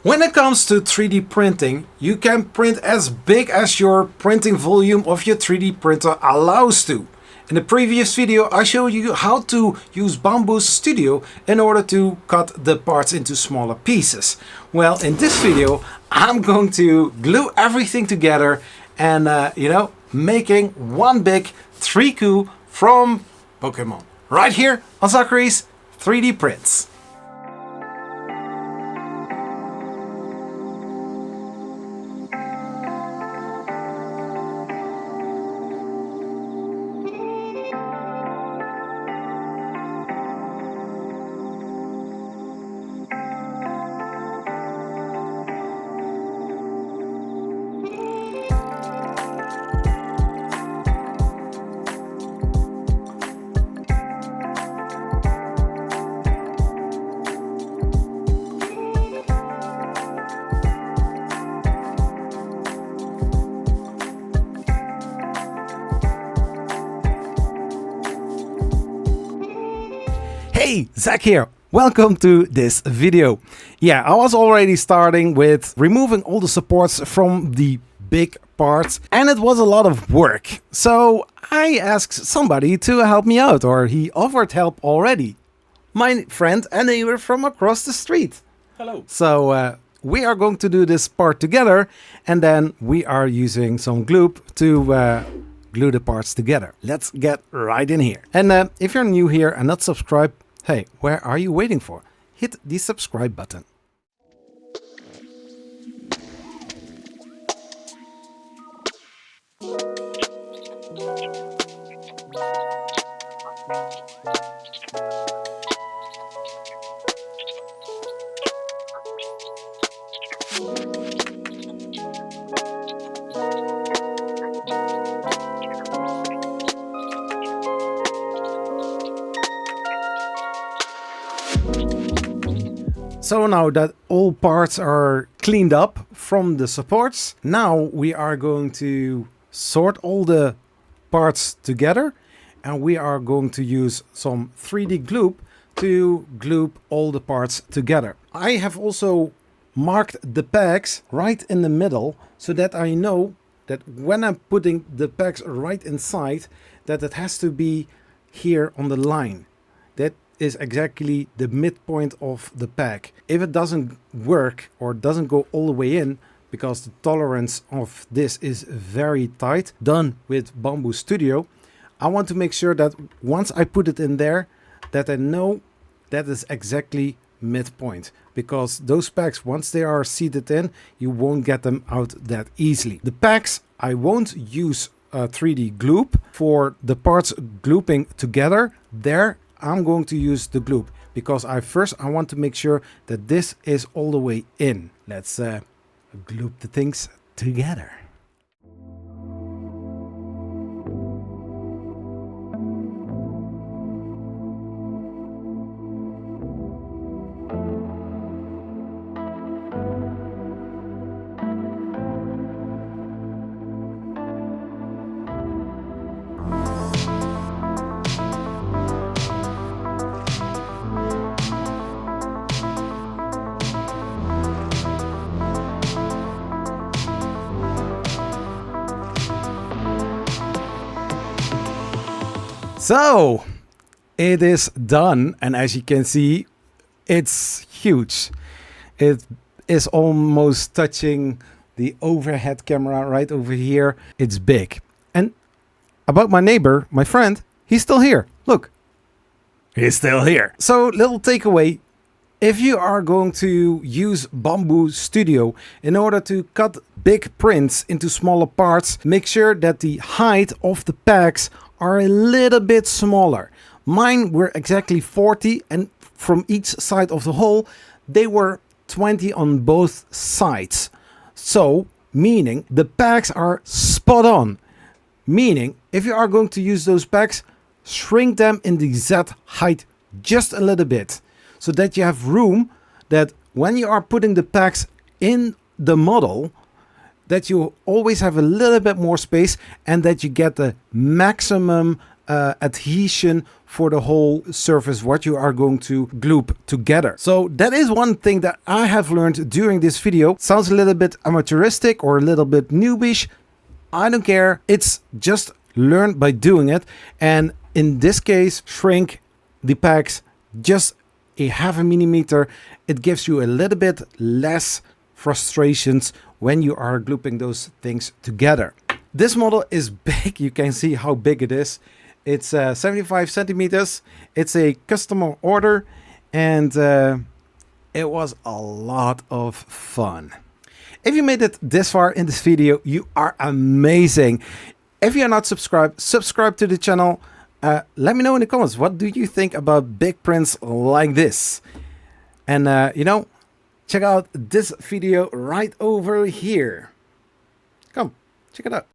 When it comes to 3D printing, you can print as big as your printing volume of your 3D printer allows to. In the previous video I showed you how to use Bamboo Studio in order to cut the parts into smaller pieces. Well, in this video I'm going to glue everything together and making one big Treecko from Pokemon. Right here on Zachary's 3D Prints. Hey, Zach here. Welcome to this video. Yeah, I was already starting with removing all the supports from the big parts and it was a lot of work. So I asked somebody to help me out, or he offered help already. My friend and neighbor from across the street. Hello. So we are going to do this part together and then we are using some glue to glue the parts together. Let's get right in here. And if you're new here and not subscribed, hey, where are you waiting for? Hit the subscribe button. So now that all parts are cleaned up from the supports, now we are going to sort all the parts together and we are going to use some 3D glue to glue all the parts together. I have also marked the pegs right in the middle so that I know that when I'm putting the pegs right inside, that it has to be here on the line. That is exactly the midpoint of the peg. If it doesn't work or doesn't go all the way in, because the tolerance of this is very tight, done with Bamboo Studio, I want to make sure that once I put it in there, that I know that is exactly midpoint, because those pegs, once they are seated in, you won't get them out that easily. The pegs, I won't use 3D glue for the parts gluing together. There I'm going to use the glue because I want to make sure that this is all the way in. Let's glue the things together. So it is done, and as you can see, it's huge. It is almost touching the overhead camera right over here. It's big. And about my neighbor, my friend, he's still here. Look, he's still here. So little takeaway. If you are going to use Bamboo Studio in order to cut big prints into smaller parts, make sure that the height of the pegs are a little bit smaller. Mine were exactly 40, and from each side of the hole they were 20 on both sides. So meaning the pegs are spot on. Meaning if you are going to use those pegs, shrink them in the Z height just a little bit, so that you have room that when you are putting the pegs in the model, that you always have a little bit more space and that you get the maximum adhesion for the whole surface what you are going to glue together. So that is one thing that I have learned during this video. Sounds a little bit amateuristic or a little bit noobish. I don't care. It's just learned by doing it. And in this case, shrink the packs just a half a millimeter. It gives you a little bit less frustrations when you are gluing those things together. This model is big. You can see how big it is. It's 75 centimeters. It's a customer order, and it was a lot of fun. If you made it this far in this video, you are amazing. If you're not subscribed, subscribe to the channel. Let me know in the comments, what do you think about big prints like this? And you know, check out this video right over here. Come, check it out.